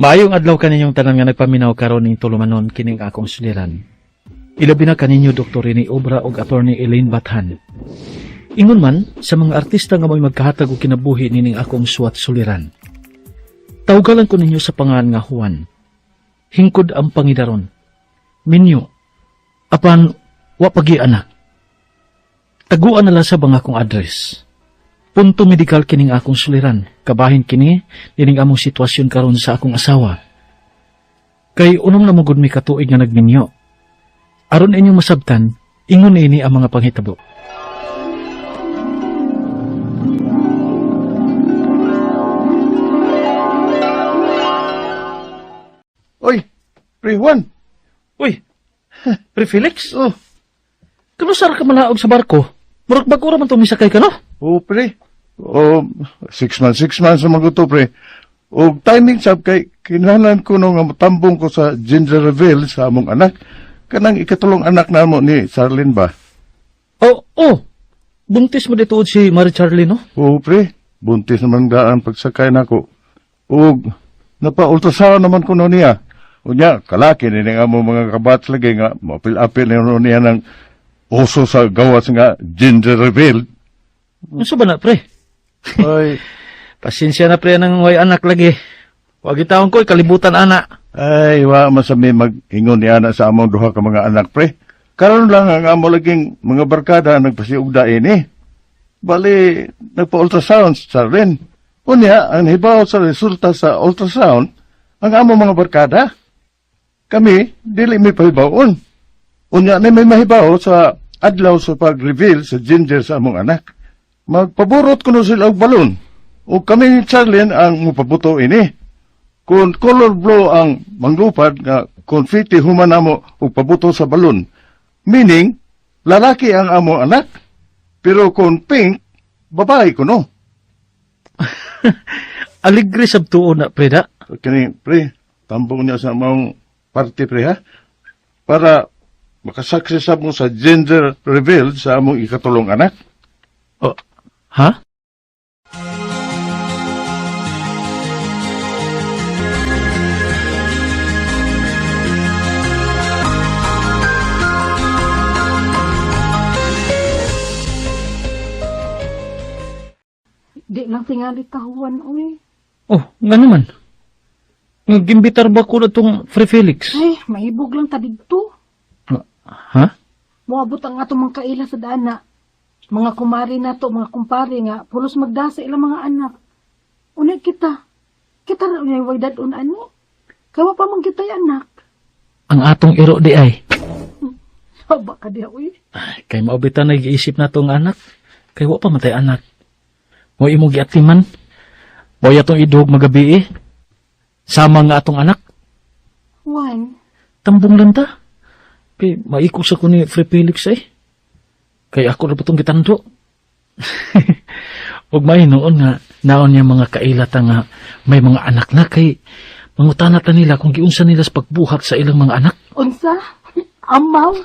Maayong adlaw kaninyong tanan nga nagpaminaw karon ning tulumanon kining akong suliran. Ilabi na kaninyo Dr. Rene Obra ug Attorney Elaine Bathan. Ingon man sa mga artista nga may magkahatag og kinabuhi nining akong suwat suliran. Tawgalan ko ninyo sa pangalan nga Juan. Hingkod ang pangidaron. Minyo, apan wa pagi anak. Taguan na lang sa bang akong address. Punto medikal kining akong suliran, kabahin kini, dining among sitwasyon karon sa akong asawa. Kay unom na mugod mi katuig nga nagminyo. Aron inyong masabtan, ingon ini ang mga panghitabo. Oy, Pre Juan. Uy, Pre Felix? Oh, Kalusar ka malaog sa barko? Murag bago raman itong misakay ka, no? Pre. 6 months na maguto, Pre. O timing sab kay kinahanglan ko nung matambong ko sa Gingerville sa among anak. Kanang ikatulong anak na mo ni Charlene ba? Oh. Buntis mo dito si Marie Charlie, no? Pre. Buntis naman daan pagsakay na ko. O napa-ultrasound naman ko niya. Unya, kalaki ni nga mo mga kabats lagi nga, mapil-apil niya ng oso sa gawas nga Gingerville. Ano ba na, Pre? Ay, Pasensya na, Pre, nang way anak lagi. Wag itaon ko, kalibutan anak. wa masami mag-ingon niya na sa among duha ka mga anak, Pre. Karon lang ang amo laging mga barkada nagpasiugda ini. Bali, nagpa-ultrasound sa rin. Unya, ang hibaw sa resulta sa ultrasound, ang amo mga barkada. Kami, dili may pahibawon. Unya na may mahibaw sa adlaw sa pag-reveal sa Ginger sa among anak. Magpaburot ko na sila og balon. O kami ni Charlene ang mupabuto ini. Kung color blue ang manglupad nga confetti human amo og pabuto sa balon. Meaning, lalaki ang amo anak. Pero kung pink, babae ko no. Aligre sab tuon na, Pre, da. Kani, Pre, tambong niya sa among party, Pre, ha? Para makasuccess mo sa gender reveal sa among ikatulong anak. Oh, ha? Di lang tingali tahuan, uy. Oh, nga naman. Gimbitar ba ko na itong Free Felix? Ay, maibog lang tadigto. Ha? Moabot ang atong mga kaila sa dana. Mga kumari na to, mga kumpare nga, pulos magdasa ilang mga anak. Unay kita. Kita na unay way dadun ani. Kawa pa man kita'y anak. Ang atong iro di ay. Haba ka diya, uy. Ay, kay maubitan na iisip na itong anak. Kay wa pa matay anak. Mo imo giatiman. Mo atong idug magabi eh. Sama nga atong anak. Juan, Tambong lang ta. Kay maikos ako ni Free Felix eh. Kay ako na itong gitando. Huwag may noon nga, naon niya mga kailata nga may mga anak na kay mangutanatan nila kung giunsa nila sa pagbuhat sa ilang mga anak. unsa? Amaw?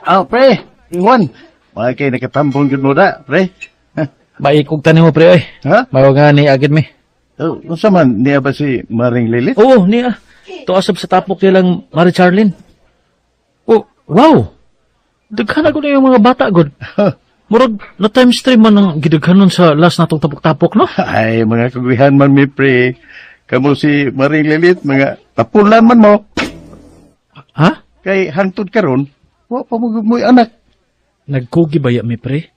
Pre, Juan. Mga kayo nakatambong yun mo da, Pre. Maikog tanin mo, pre, oy. Ha? Mawag nga ni agad mi. Unsa man, niya ba si Maring Lilit? Oo, niya. Tuasab sa tapok nilang Marie Charlene. Oh, wow! Daghan ko na yung mga bata, god. Murag, na times 3 man ang gidaghanon sa last natong tapok-tapok, no? Ay, mga kagulihan man mi, Pre. Kamu si Maring Lilit, mga tapulan man mo. Ha? Kay hangtod karon, wa pa mo anak. Nagkugi baya mi, pre.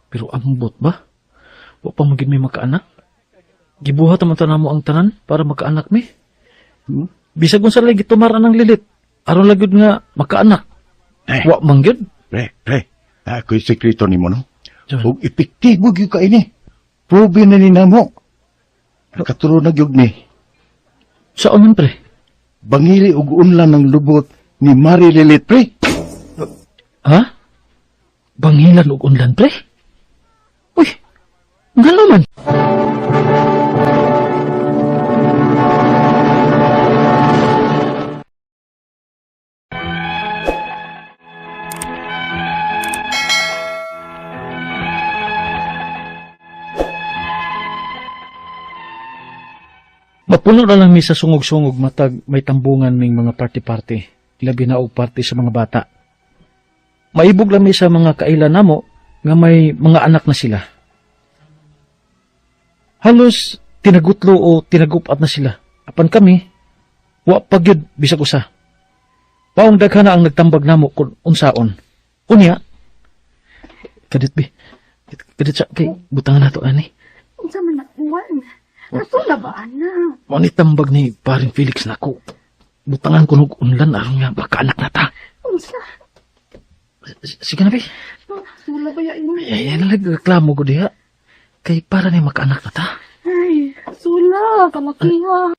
Pero ambot ba? Wa pa magin may makaanak. Gibuhat naman ta namo ang tanan para makaanak mi. Bisag kung sa lagi tumaran ng lilit. Aron lagid nga makaanak. Eh. Wa manggid. Pre, ako'y sekreto ni mo, no? Diyan. Huwag epektibo gyud ka ini. Probe na ni namo. Nakaturo na gyud ni. Sa man, pre? Bangili ug unlan ng lubot ni Marie Lilit, Pre. Ha? Bangilan og unlan, pre? Uy, nga naman. Mapuno na lang mi sa sungog-sungog matag may tambungan ning mga party-party, labi na og party sa mga bata. Maibog lang mi sa mga kaila namo nga may mga anak na sila. Halos tinagutlo o tinagupat na sila. Apan kami, wa pagyud bisag usa. Paong daghan na ang nagtambag namo kung unsaon. Unya, kadit bi. Kadit sa kay butangan nato ani. Unsa man na uwan? Aso na ba, ana? Mo ni tambag ni paring Felix nako. Butangan ko og unlan aron nga baka anak na ta. Unsa? Sige na bi. Sula ba yan? Yan nagreklamo ko diha. Kay para ni makaanak na ta. Ay, sula, kalakiha.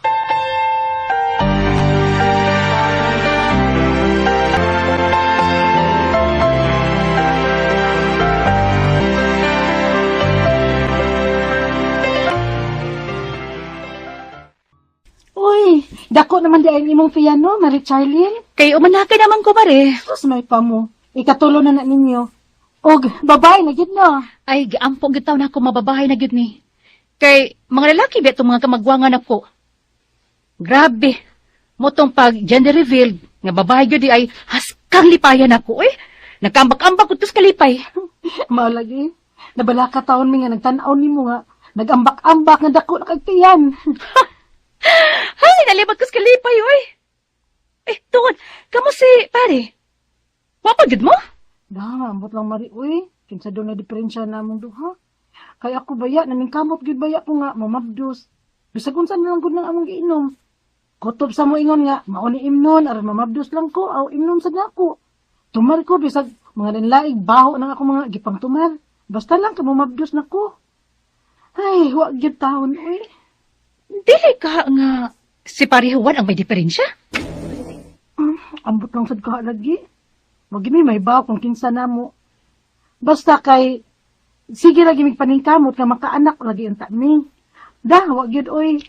Uy, dako naman di ang imong piano, Mari Charlene. Kay umanakay naman ko, Mare. Sus, may pa mo. Ikatulo na ninyo. Og, babae na gid na. Ay, giampong gitaw na ako mababahay na gyud ni. Kay mga lalaki ba itong mga kamagwangan ako. Grabe. Motong pag gender reveal, nga babae gyud di ay haskang lipayan ako, eh. Nagkambak-ambak ko tos kalipay. Malagi. Nabala ka taon mi nga nagtanaw nimo nga. Nagambak-ambak nga dako na kagtiyan. Ay, nalibag ko sa kalipay, oy. Eh, tuon, kamo si pare? Wapa gyud mo? Ambot lang Mari, uy. Kinsa doon na diferensya namong duha. Kaya ako baya, naningkamot gid baya ko nga, mamabdos. Bisag unsa na lang gud nang among giinom. Kutob sa mo ingon nga, mauni imnon, aron mamabdos lang ko, aw imnon sa nako. Tumar ko, bisag mga linlaig, baho nang ako mga gipang tumar. Basta lang ka mamabdos na ko. Ay, wag gyud taon, uy. Dili ka nga si pare Juan ang may diferensya? Ambot lang sad ka lagi. Wag gini may baho kung kinsa namo. Basta kay sige lagi mig paningkamot nga makaanak lagi unta mi. Da, wag gyud oy.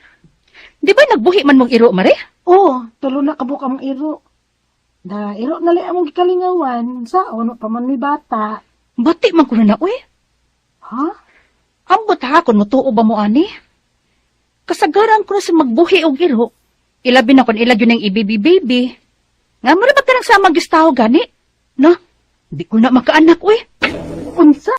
Di ba nagbuhi man mong iro, Mare? Oh, tulo na kabuk ang iro. Da, iro na li among gikalingawan sa ono pa man mi bata. Bati man ko na, uy. Ha? Ambot ha, kung mutuo ba mo, ani? Kasagaran ko na sa magbuhi og iro. Ilabi na kung ilagyo ng i-baby-baby. Nga mo na ba ka nang sa magistaho gani? No? Di ko na makaanak, uy. Unsa?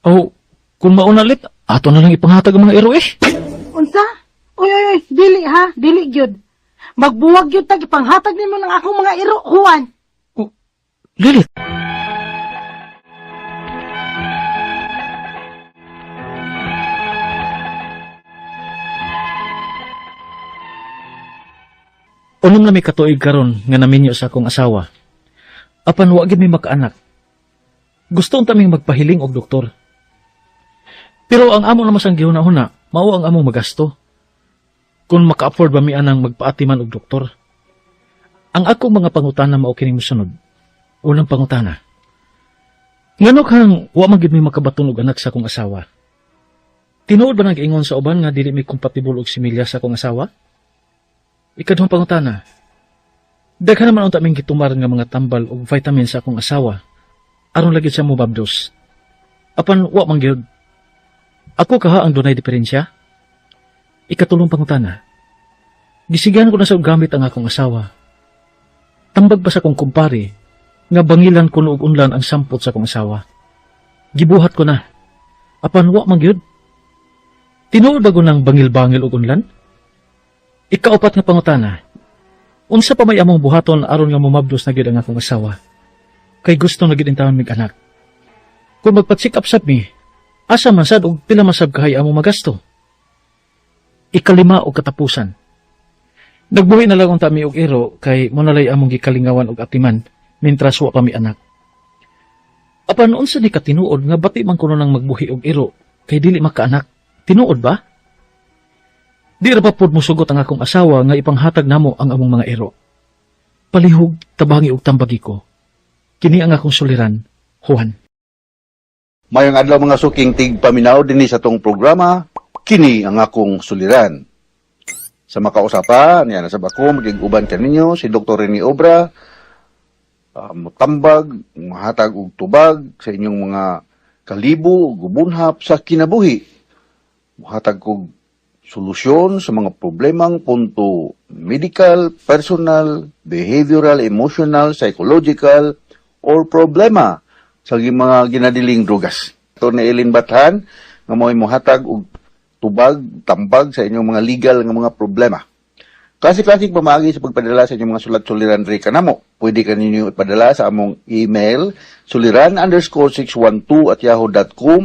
Oh, kung maunalit, ato na lang ipanghatag ang mga ero eh. Unsa? Uy, dili ha, dili gyud. Magbuwag gyud tag ipanghatag nimo ng akong mga iro, Juan. Oh, Lilit. Unong na may katuig karon nga naminyo sa akong asawa. Apan wa gid mi makaanak. Gusto unta ming magpahiling og doktor. Pero ang amo naman sang gihuna-huna, mao ang among magasto. Kung maka-afford ba mi anang magpaatiman og doktor. Ang akong mga pangutana mao kining mosunod. Unang pangutana. Ngano kang wa man gid mi makabaton og anak sa akong asawa? Tinuod ba nag-ingon sa uban nga dili mi compatible og similya sa akong asawa? Ikaduhang pangutana. Daghan naman unta ming gitumar nga mga tambal og vitamin sa akong asawa. Aron lagi siya mobabdos. Apan wa man gyud. Ako kaha ang dunay diferensya? Ikatulong pangutana. Gisigan ko na sa gamit ang akong asawa. Tambag ba sa akong kumpare nga bangilan ko og unlan ang sampot sa akong asawa? Gibuhat ko na. Apan wa man gyud. Tinuod ba ko ng bangil-bangil og unlan? Ikaapat nga pangutana. Unsa pa may among buhaton aron nga momabdos na gyud ang akong asawa? Kay gusto na gyud intawon mig anak. Kung magpa-check up sab mi, asa man sad og pila masab kahay among magasto? Ikalima og katapusan. Nagbuhi na lang unta mi og iro kay monalay among gikalingawan og atiman mintras wa pa mi anak. Apan unsa ni katinuod nga bati man kuno nang magbuhi og iro kay dili makaanak? Tinuod ba? Di ra pa pod musugot ang akong asawa nga ipanghatag namo ang among mga iro. Palihog, tabangi og tambagi ko. Kini ang akong suliran, Juan. Mayong adlaw mga suking tigpaminaw dinhi sa tong programa, kini ang akong suliran. Sa makausapa, niya na sa bako, magiguban kaninyo si Dr. Rene Obra, mutambag, mahatag og tubag sa inyong mga kalibo, gubunhap sa kinabuhi. Mahatag og solusyon sa mga problemang punto medical, personal, behavioral, emotional, psychological, or problema sa mga ginadiling drugas. Ito ni Eileen Bathan nga mo'y mohatag og tubag, tambag sa inyong mga legal nga mga problema. Klase-klaseng pamagi sa pagpadala sa inyong mga sulat-suliran rin kanamo. Pwede ka ninyo ipadala sa among email, suliran_612@yahoo.com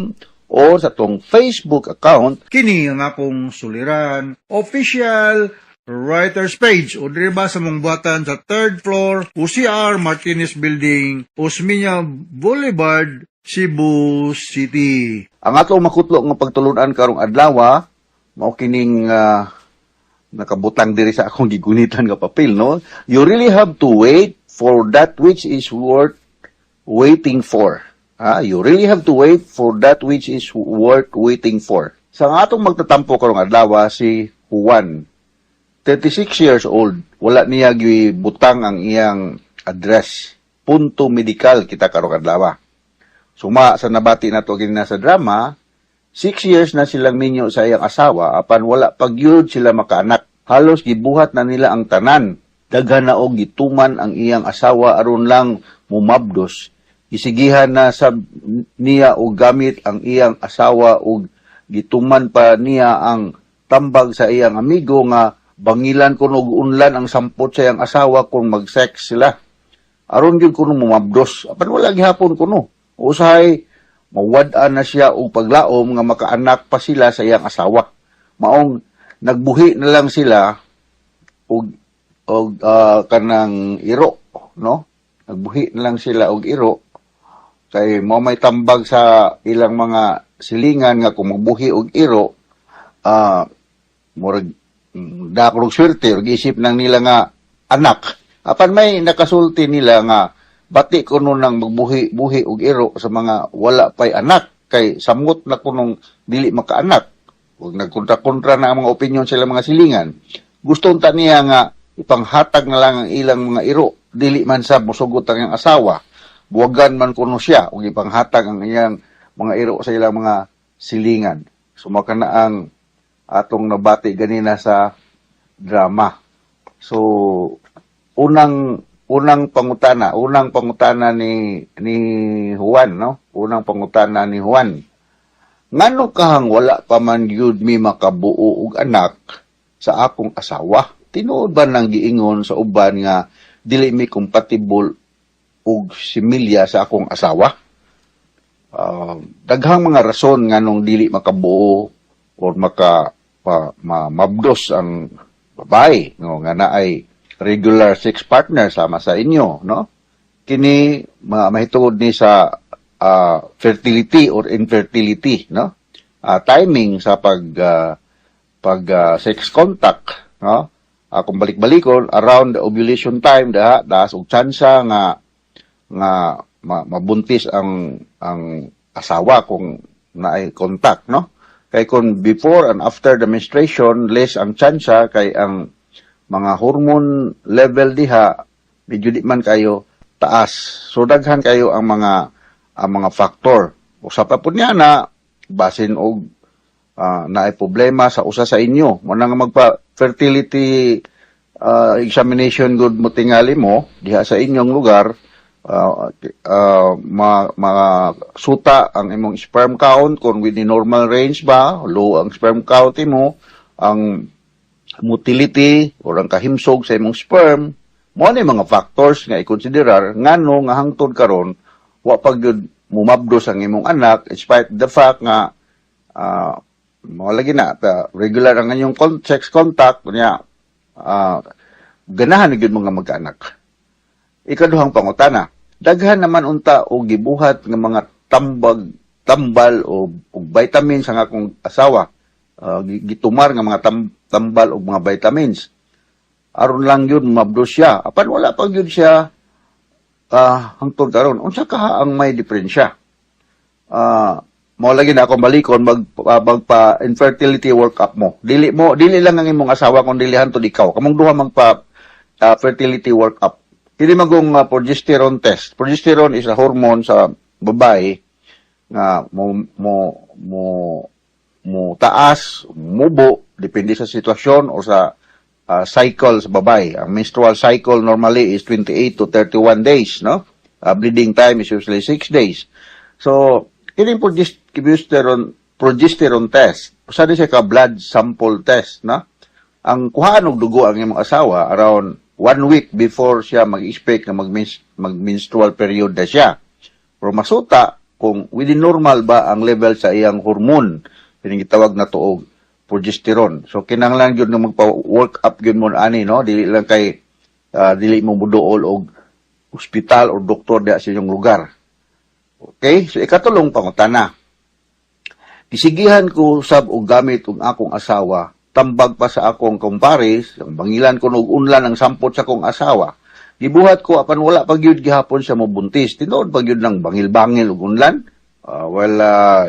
o sa tong Facebook account. Kini ang akong suliran official writer's page o diri ba sa mong buhatan sa 3rd floor UCR Martinez Building, Osmeña Boulevard, Cebu City. Ang atong makutlo nga pagtulunan karong adlaw, mao kining nakabutang diri sa akong gigunitan nga papel, no? You really have to wait for that which is worth waiting for. You really have to wait for that which is worth waiting for. Sa atong magtatampo karong adlaw si Juan, 36 years old, wala niya gibutang ang iyang address. Punto medical kita karong adlaw. Suma sa nabati nato gini sa drama, 6 years na silang minyo sa iyang asawa, apan wala pagyud sila makaanak. Halos gibuhat na nila ang tanan. Daghan na og gituman ang iyang asawa aron lang mumabdos. Isigihan na sa niya og gamit ang iyang asawa og gituman pa niya ang tambag sa iyang amigo nga bangilan kuno og unlan ang sampot sa iyang asawa kung mag-sex sila. Aron gyud kuno mumabdos. Apan wala gihapon kuno. Usahay mawad-an na siya og paglaom nga makaanak pa sila sa iyang asawa. Maong nagbuhi na lang sila og kanang iro, no? Nagbuhi na lang sila og iro kay mo may tambag sa ilang mga silingan nga kung magbuhi og iro, murag dakrog swerte og isip nang nila nga anak. Apan may nakasulti nila nga bati ko nun nang magbuhi og iro sa mga wala pa'y anak, kay samot na kunong dili makaanak. Huwag nagkontra-kontra na ang mga opinyon sila mga silingan. Gusto ta niya nga ipanghatag na lang ang ilang mga iro, dili man sa musugot ang iyang asawa. Buwagan man kuno siya, huwag ipanghatag ang iyang mga iro sa ilang mga silingan. Sumaka na ang atong nabati ganina sa drama. So, unang pangutana ni Juan, no? Unang pangutana ni Juan. Ngano kahang wala pa man yud mi makabuo og anak sa akong asawa? Tinuod ba nang giingon sa uban nga dili mi compatible og similya sa akong asawa? Daghang mga rason nganong dili makabuo or mabdos ang babae, no? Nga naay regular sex partner sama sa inyo, no? Kini mahitungod ni sa fertility or infertility, no? Timing sa pag sex contact, no? Kung balik-balikon around the ovulation time daas og tsansa nga mabuntis ang asawa kung naay contact, no? Kay kung before and after the menstruation, less ang tsansa kay ang mga hormone level diha medyo di man kayo taas. So daghan kayo ang mga factor. Usa pa pud niya na basin og naay problema sa usa sa inyo. Mo nang magpa fertility examination good mo tingali mo diha sa inyong lugar, suta ang imong sperm count kung within normal range ba, low ang sperm count mo, ang motility or ang kahimsog sa imong sperm, mo ni mga factors nga i-considerar ngano nga hangtod karon wa pa gyud mumabdos ang imong anak despite the fact nga mo lagi na regular ang inyong sex contact niya, ganahan gyud mga mag-anak. Ikaduhang pangutana, daghan naman unta og gibuhat nga mga tambal o vitamins ang akong asawa. Gitumar nga mga tambal o mga vitamins. Aron lang yun, mabdos siya. Apan wala pag yun siya hangtod karon. Unsa ka ang may diferensya? Mao lagi na akong balikon magpa infertility workup mo. Dili lang ang imong asawa kung dili hantod ikaw. Kamong duha magpa fertility workup. kini magong progesterone test. Progesterone is a hormone sa babae nga mo taas, mubo, depende sa sitwasyon o sa cycle sa babae. Ang menstrual cycle normally is 28 to 31 days, no? Bleeding time is usually 6 days. So, kini progesterone test, usa siya ka blood sample test, no? Ang kuhaan og dugo ang imong asawa around 1 week before siya mag-expect na mag-menstrual period na siya. Pero masuta kung within normal ba ang level sa iyang hormone, pinigitawag na tuog progesterone. So kinahanglan gyud nga magpa-work up gyud mo ani, no? Dili lang kay dili mo muduol og ospital o doktor diha sa inyong lugar. Okay? So ikatulong pangutana. Kisigihan ko sab og gamit og akong asawa, tambag pa sa akong kumpares, ang bangilan ko og unlan ang sampot sa akong asawa. Gibuhat ko apan wala pa gyud gihapon siya mo buntis. Tinuod pa gyud nang bangil-bangil og unlan.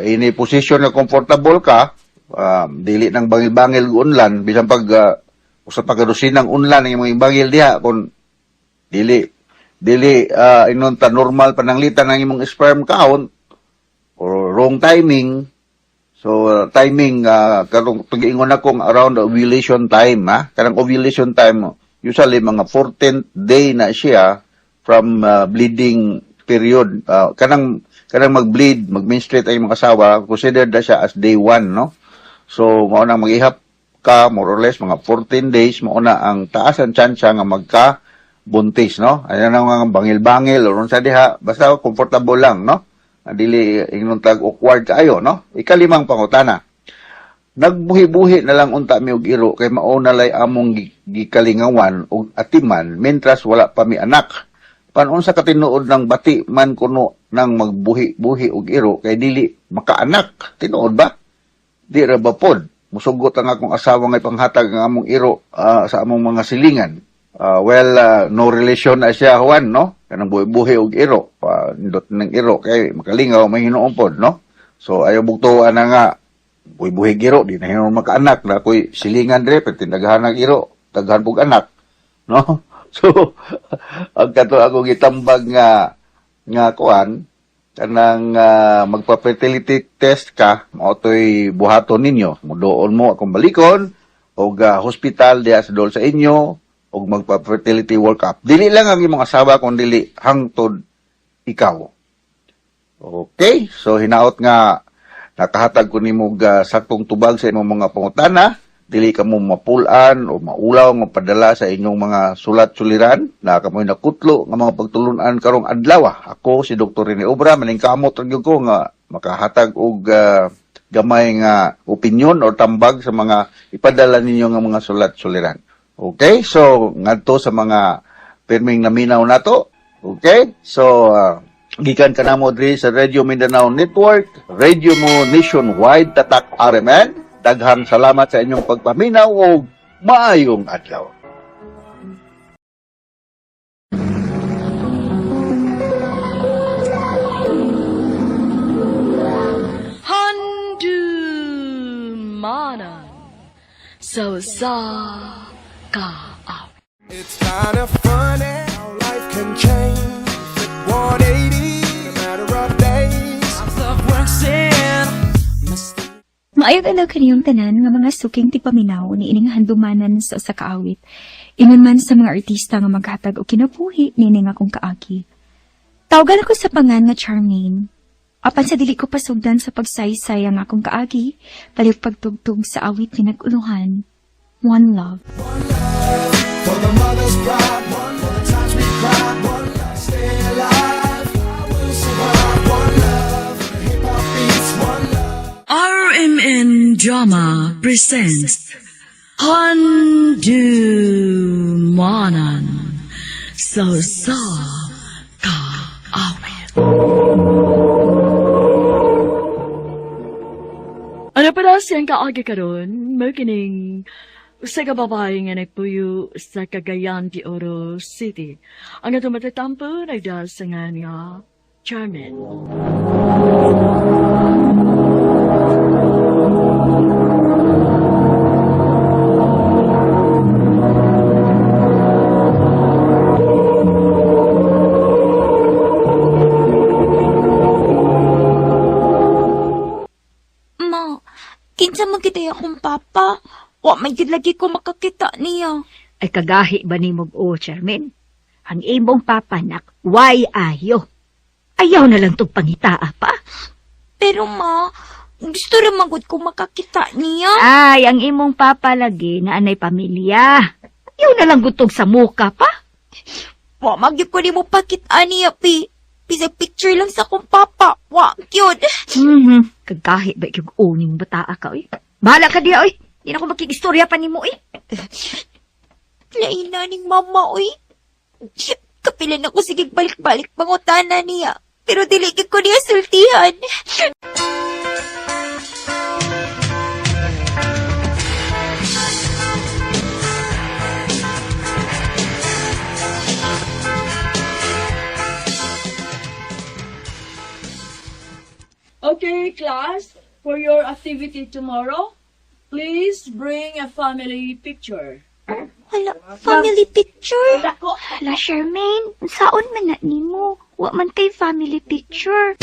Ini position na comfortable ka, dili nang bangil-bangil og unlan, bisan pag usa pa ka dosinang unlan ang imong bangil diha kon dili inunta normal pananglitan ng imong sperm count or wrong timing. So timing karong tugingon akong around the ovulation time, ha. Kanang ovulation time usually mga 14th day na siya from bleeding period. Kanang mag-bleed, mag-menstruate ay mga asawa, considered na siya as day 1, no? So mao nang mag-ihap ka more or less mga 14 days, mao na ang taas ang tsansa nga magka-buntis, no? Ayan ang mga bangil-bangil o sa diha, basta comfortable lang, no? Dili ingnon tag awkward kaayo, no? Ikalimang pangutana. Nagbuhi-buhi na lang unta mi og iro kay mao na lay among gikalingawan og atiman mentras wala pa mi anak. Panon sa katinuod ng bati man kuno nang magbuhi-buhi og iro kay dili makaanak. Tinuod ba? Di ra ba pod? Musugot ang akong asawa ngay panghatag ang among iro sa among mga silingan. No relation na siya, Juan, no? Kanang buhi-buhi og iro. Nindot ng iro kay makalingaw may hinuon pod, no? So ayaw bugtuan na nga buhi-buhi iro, di na hinuon makaanak na koy silingan dire petindagahan ng iro, daghan pug anak, no? So ang kato ako gitambag nga kuan kanang magpa-fertility test ka, mao toy buhaton ninyo. Mudoon mo akong balikon og hospital diha sa dol sa inyo og magpa-fertility workup. Dili lang ang imong asawa kundi dili hangtod ikaw. Okay? So hinaot nga nakahatag ko nimo saktong tubag sa imong mga pangutana. Dili ka mo mapulan o maulaw nga padala sa inyong mga sulat-suliran na kamoy nakutlo nga mga pagtulunan karong adlaw. Ako si Dr. Rene Obra, maningkamot ra gyud ko nga makahatag og gamay nga opinion o tambag sa mga ipadala ninyo nga mga sulat-suliran. Okay? So ngadto sa mga perming naminaw nato. Okay? So gikan kanamo diri sa Radio Mindanao Network, radio mo nationwide tatak RMN. Daghang salamat sa inyong pagpaminaw o maayong adlaw. Handumanan so sa ka. It's kind of funny how life can change at 180 no matter of days. Love works in Maayog alaw kaniyong tanan nga mga suking tipaminaw ni ining handumanan sa usa ka awit. Ingon man sa mga artista nga maghatag og kinabuhi ni nga akong kaagi. Tawagan ako sa pangan nga Charmaine. Apan sa dili ko pasugdan sa pagsaysay ang akong kaagi, palihog pagtugtog sa awit ni nag-uluhan. One love. one love for the mother's pride, one for the times we cried, one love stay alive. I will survive. One love for the hip hop beats, one love. RMN Drama presents Handumanan so sa ka awit. Ano para siyang kaagi karon? Makining usa ka babae nga nagpuyo sa Cagayan de Oro City. Ang atong matatampo nagdasangan nga Charmaine. Ma. Kinsa man kita akong papa. Wa man gid lagi ko makakita niya. Ay kagahi ba ni mo o, Charmaine? Ang imong papanak, why ayo? Ayaw na lang tong pangitaa pa. Pero ma, gusto rin magod ko makakita niya. Ay, ang imong papa lagi na anay pamilya. Ayaw na lang gutog sa muka pa. Wa magyud ko nimo pakita niya, pi. Bisag picture lang sa akong papa. Wa gyud. Kagahi ba yung uning bataa ka, oy? Bahala ka diya, oy. Di na ako makikistorya pa ni mo, eh. Lain na ning mama, uy. Kapilan ako sige balik-balik pangutana niya. Pero dili gid ko niya sultihan. Okay, class, for your activity tomorrow, please bring a family picture. Hala, family picture? Hala, Charmaine, saon man na nimo? Wa man kay family picture.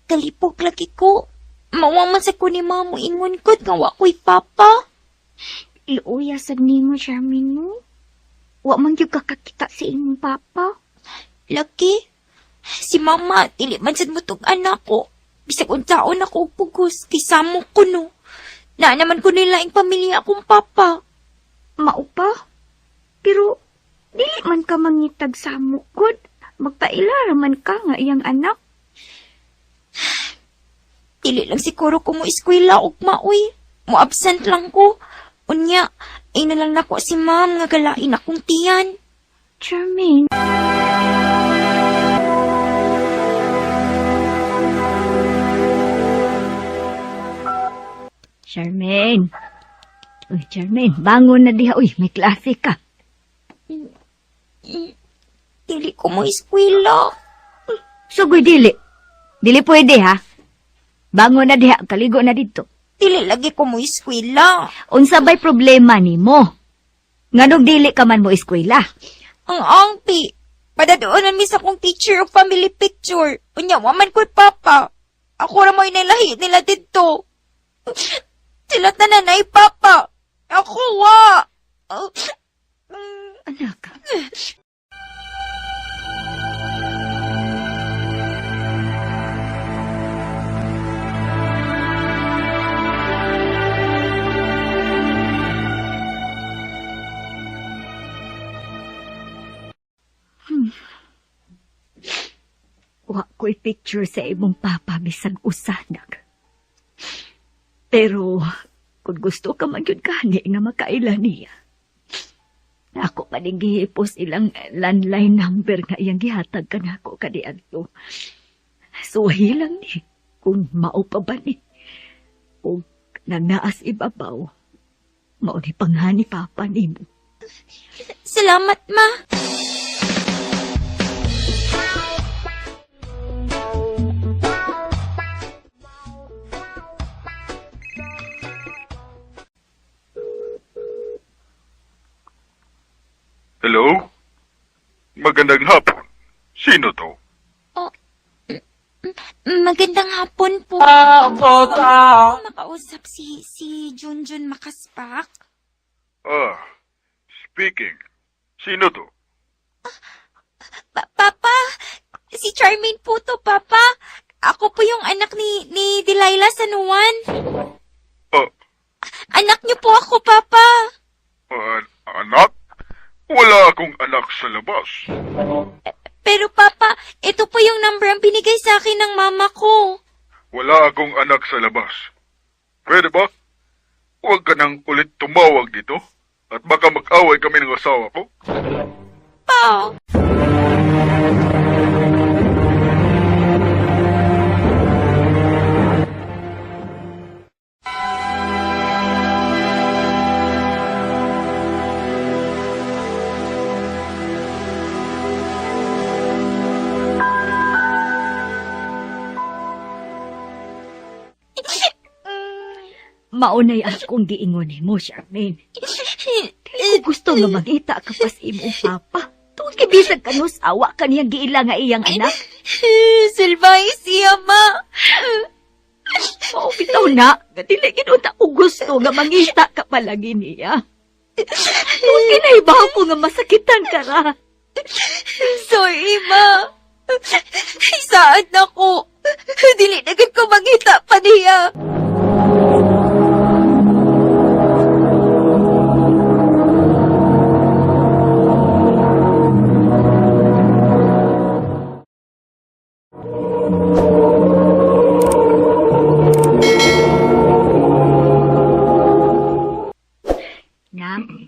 Kalipok lagi ko. Mawaman sa ko ni mamo ingon ko nga wa ko'y papa. Iuya sa nimo, Charmaine mo. Wa man yung kakakita sa imong papa. Laki, si mama, dili man sad mo tong anak ko. Bisag untaon ako og pugos, kisamo ko no. Na naman ko nila ang pamilya akong papa. Maupa? Pero, dili man ka mangitag sa mukod. Magpaila man ka nga iyang anak. Dili lang siguro ko mo eskwela og maoy. Mo absent lang ko. Unya, ay na lang nako si ma'am nga galain akong tiyan. Charmaine. Charmaine. Uy, Charmaine, bangon na diha. Uy, may klase ka. Dili ko mo eskwela. Sugoy, dili. Dili pwede, ha? Bangon na diha, kaligo na dito. Dili lagi ko mo eskwela. Unsa ba'y problema ni mo? Nganong dili ka man mo eskwela? Ang angpi. Padadoonan mi sa kong teacher og family picture. Unya, waman ko'y papa. Ako ra mo'y nalahi nila dito. Sila tanan ay papa. Ako wa. Anak. Wa ko'y picture sa imong papa bisag usadag. Pero, kung gusto ka magyud kani nga makaila niya, ako pa ning gihipos ilang landline number nga iyang gihatag kanako kaniadto. Suwahi lang ni kung mao pa ba ni. O nagnaas ibabaw, mao ni panghani papa nimo. Salamat, ma. Hello? Magandang hapon. Sino to? Magandang hapon po. Makausap si Junjun Makaspak. Speaking. Sino to? Papa, si Charmaine po to, Papa. Ako po yung anak ni Delilah San Juan. Anak niyo po ako, Papa. Anak? Wala akong anak sa labas. Pero Papa, ito po yung number ang binigay sa akin ng mama ko. Wala akong anak sa labas. Pwede ba? Huwag ka nang ulit tumawag dito at baka mag-away kami ng asawa ko. Pa. Maunay akong giingon mo, Charmaine. Kung gusto nga magita ka pa sa imong papa, tungkol kibisag ka no, awa ka niyang giila nga iyang anak. Silvay siya, ma. Oo, bitaw na, nga dili ginuta ko gusto nga mangita ka palagi niya. Kung kinaibaw ko nga masakitan ka ra. Sorry, ma. Saan na ko? Dili na gid ko mangita pa niya.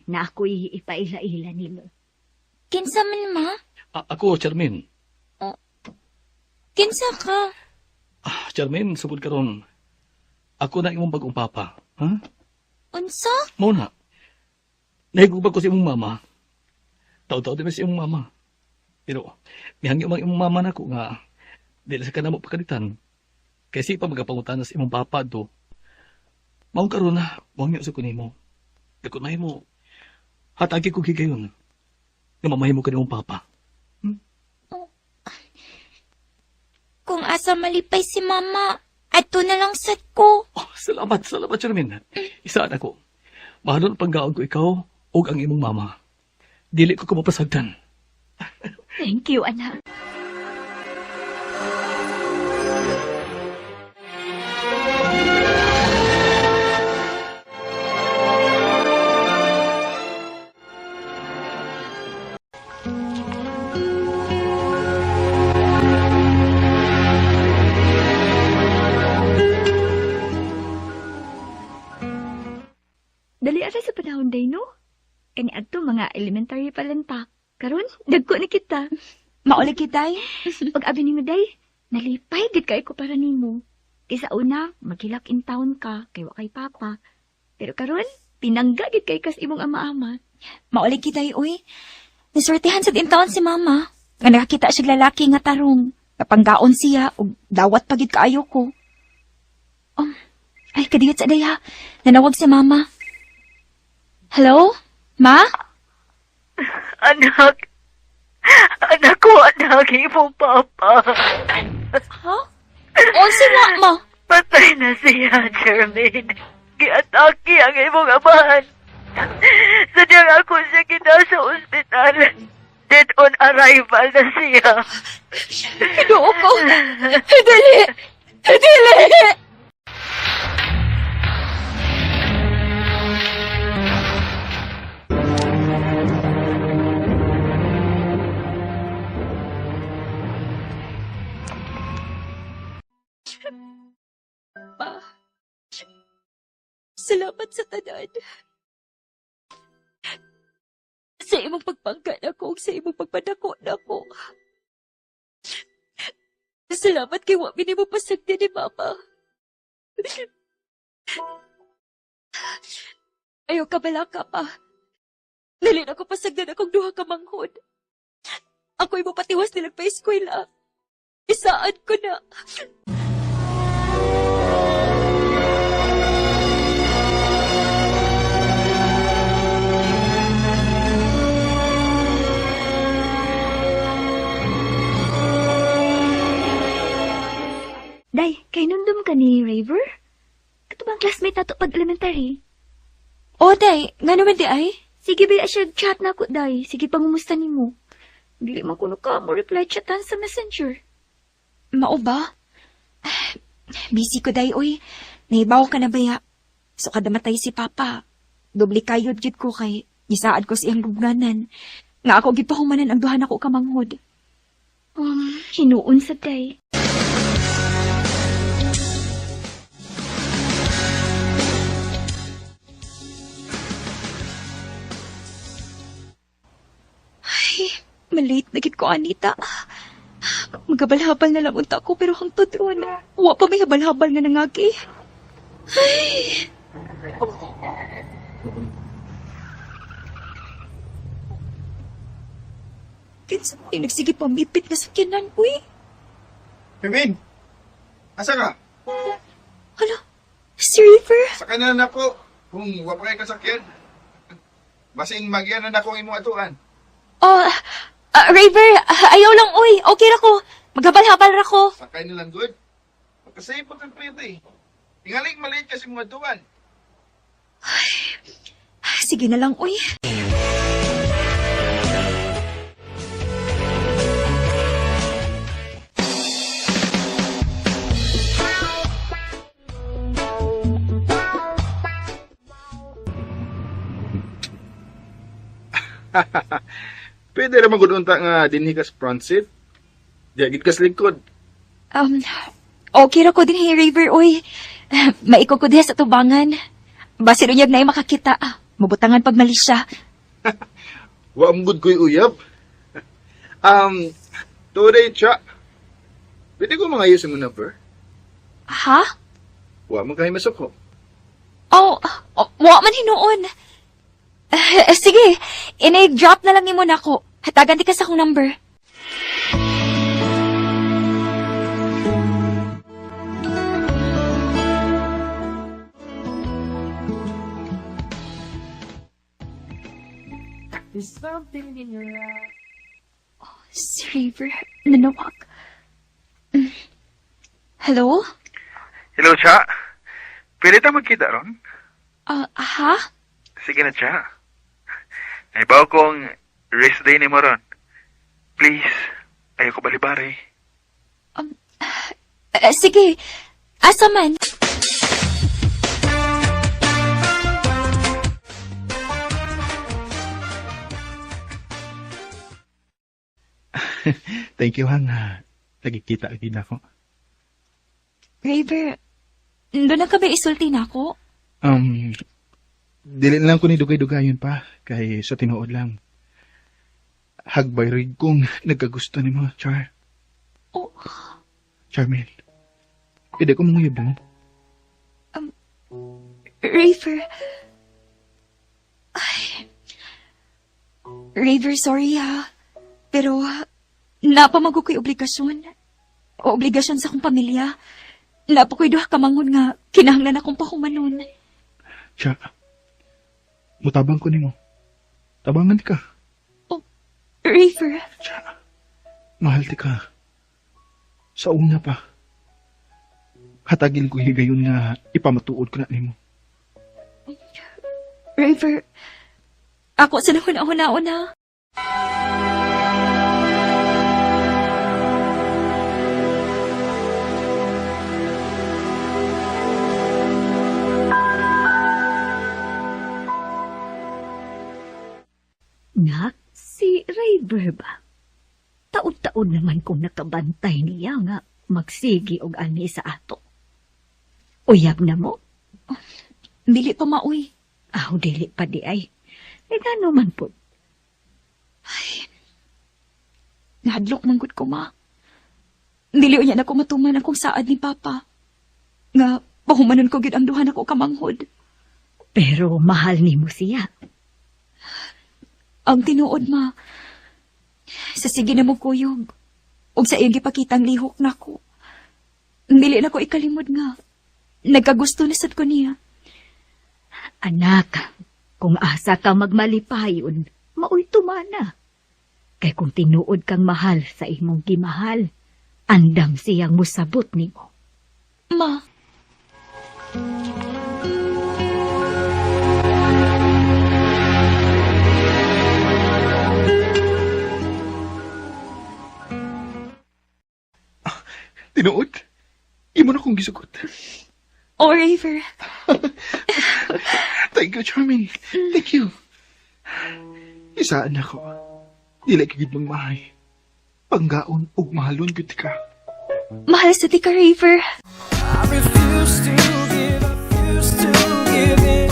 Na ako'y ipaila-ila nimo. Kinsa man, ma? Ako, Charmin. Kinsa ka? Charmin, sugod karon. Ako na imong bagong papa. Ha? Unsa? Mao na. Nahigugba ko sa imong mama. Taw-taw din sa imong mama. Pero, mihangyo mang imong mama nako nga dili sa kanamo pakalitan. Kasi pa magapangutan sa imong papa do. Mao karon na, mangyo sa kunimo. Dako na mo. Hatagi ko gigayon. Nga mamahimo ka imong papa. Kung asa malipay si mama, ato na lang sad ko. Oh, salamat, Charmin. Isaan ako. Mahalon panggaon ko ikaw o ang imong mama. Dili ko kumapasagdan. Thank you, anak. Dali ara sa panahon day, no? Kani adto mga elementary pa lang ta. Karon, dagko na kita. Mauli kitay. Pag abi nimo day, nalipay gid kay ko para nimo. Kaysa una, maghilak in town ka kay wa kay papa. Pero karon, pinangga gid kay kas imong ama-ama. Mauli kitay, uy. Nisortihan sa tintaon si mama. Nga nakakita siya lalaki nga tarong. Kapanggaon siya, o dawat pagid kaayo ko. Ay, kadiyot sa daya. Nanawag si mama. Hello? Ma? Anak ko, anak, imong papa. Ha? O, si ma? Patay na siya, Jermaine. Giatake ang imong amahan. Sadyang ako siya sa ospital. Dead on arrival na siya. Hinuo ko. Dali. Dali. Pa, salamat sa tanan. Sa imong pagpangkat ako, sa imong pagpadako na ako. Salamat kay wa mo pasagdi ni Mama. Ayaw ka bala ka pa. Dali na ko pasagdan akong duha ka manghod. Ako'y mapatiwas nilang pa-eskwela. Isaan ko na. Day, kay nundum ka ni Raver? Kato bang classmate nato pag elementary? O, day. Nga naman di ay? Sige ba siya chat na ako, Day. Sige pangumusta ni mo. Dili man kuno ka mo reply chatan sa messenger. Mao ba? Busy ko, day, uy. Nahibaw ka na ba ya? So, kada matay si Papa. Doble kayod gid ko kay gisaad ko siyang gugnanan. Nga ako gipahumanan ang duhan ako kamanghod. Hinuon sa Day. Malate na gid ko, Anita. Maghabalhabal na lang unta ko, pero hang tudron. Wa pa may habal-habal nga nangagi. Ay. Kinsa ay nagsige pamipit nga sakyanan, uy. Kevin! Asa ka? Hala, si River. Sa kanan ako. Kung wapakay ka sakyan. Basing magyan na akong imong atuan. Oh, Raver, ayaw lang, uy. Okay ra ko. Maghabal-habal ra ko. Sakay nilang good. Magkasay pa kang pwede. Tingaling maliit kasi mga atuan. Sige na lang, uy. Pwede naman gud unta nga dinhi ka sa front seat. Diagit ka sa likod. Okay ra ko din, hey, Raver, uy. Maiko ko diha sa tubangan. Basi runyag na makakita. Mabutangan pag malis siya. Wa am good ko'y uyab. Today, cha. Pwede ko mga ayos mo number? Ha? Wa mo kayo masok ko. Wa man hinuon. Sige, ini-drop na lang ni mo na ako. Hatagan di ka sa akong number. Si Raver, nanawag. Hello? Hello, Cha. Pwede tayo magkita ron? Ha? Sige na, Cha. Naibaw kong rest day ni mo ron. Please, ayoko balibari. Sige, asa man? Thank you, hang. Nagkikita agad ako. Raver, doon na ka ba isulti na ako? Dili lang ko ni dugay-dugayon pa, kay sa tinuod lang. Hagbay rin kong nagkagusto ni mo, Char. Oh. Charmel, pwede ko mong yabang. Raver. Raver, sorry ha. Pero, napamago ko'y obligasyon. O obligasyon sa akong pamilya. Napa ko'y duha kamangon nga, kinahanglan akong pakumanon. Siya, mutabang ko ni mo. Tabangan ka. Raver. Siya, mahal ti ka. Sa una pa. Hatagil ko higayon nga ipamatuod ko na ni mo. Raver, ako sa nahuna-una. Nak, si Raver ba? Taon-taon naman kong nakabantay niya nga magsigi og ani sa ato. Uyab na mo? Dili pa mauy. Dili pa di ay. Gano man po. Nahadlok manggod ko, ma. Dili unya na ko matuman akong saad ni Papa. Nga, pahumanon ko gid ang duha na ko kamanghod. Pero mahal ni mo siya. Ang tinuod, ma. Sa sige na mo kuyog. O sa iyong gipakitang lihok na ko. Dili na ko ikalimod nga. Nagkagusto na sad ko niya. Anak, kung asa ka magmalipayon, maoy tumana. Kay kung tinuod kang mahal sa imong gimahal, andam siyang musabot nimo. Ma. Tinuod? Imo na kong gisugot. O, Raver. Thank you, Charming. Thank you. Isaan ako. Dili kagid mong mahay. Panggaon ug mahalon gud ka. Mahal sa ti ka, Raver. I refuse to give in.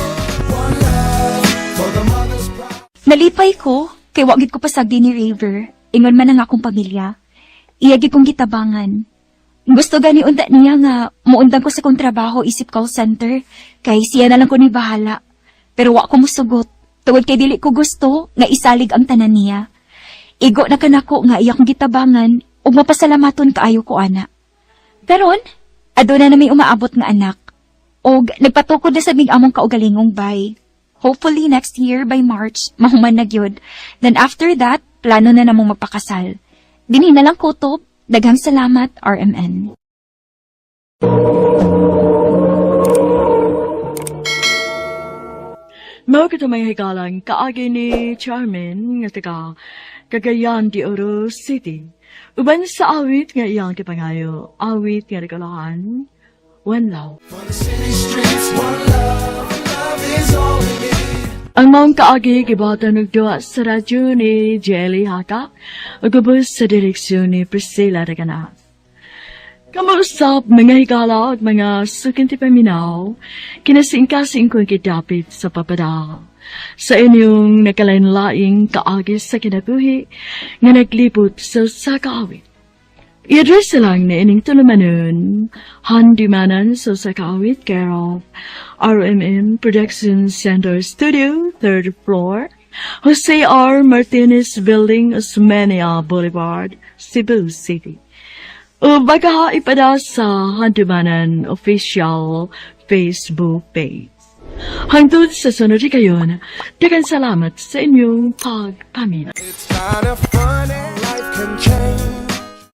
One love for the mother's pride. Nalipay ko, kay wagid ko pasagdi ni Raver. Ingon man ang akong pamilya. Iyagi kong gitabangan. Gusto gani unta niya nga muundang ko sa kong trabaho isip call center. Kay siya na lang ko ni bahala. Pero wa ko musugot. Tungod kay dili ko gusto nga isalig ang tanan niya. Igo na kanako nga iya kong gitabangan ug mapasalamaton kaayo ko ana. Karon, aduna na may umaabot nga anak. Og nagpatukod na sa mig among kaugalingong bay. Hopefully next year by March, mahuman na gyud. Then after that, plano na namong magpakasal. Dinhi na lang kutob. Daghang salamat, RMN. Mao kita may hikalang kaagi ni Charmin nga taga Cagayan de Oro City. Uban sa awit nga iyang kipangayo, awit nga nagalahan, One Love. City streets, one love, love is all we need. Ang maong kaagi gibata nagduwa sa radyo ni Jelly Haka, ug ubos sa direksyon ni Priscilla Reganas. Kamuusap mga higala at mga sukinti paminaw, kinasingkasing ko kitapit sa papada. Sa inyong nakalain-laing kaagis sa kinabuhi, nga naglipot sa kaawit. I-address lang na ining tulumanon, handimanan sa kaawit care of RMN Production Center Studio, 3rd floor, Jose R. Martinez Building, Osmeña Boulevard, Cebu City. O baka ipada sa Handumanan Official Facebook page. Hangtod sa sunod kayon, daghang salamat sa inyong pagpaminaw. It's kind of funny, life can change.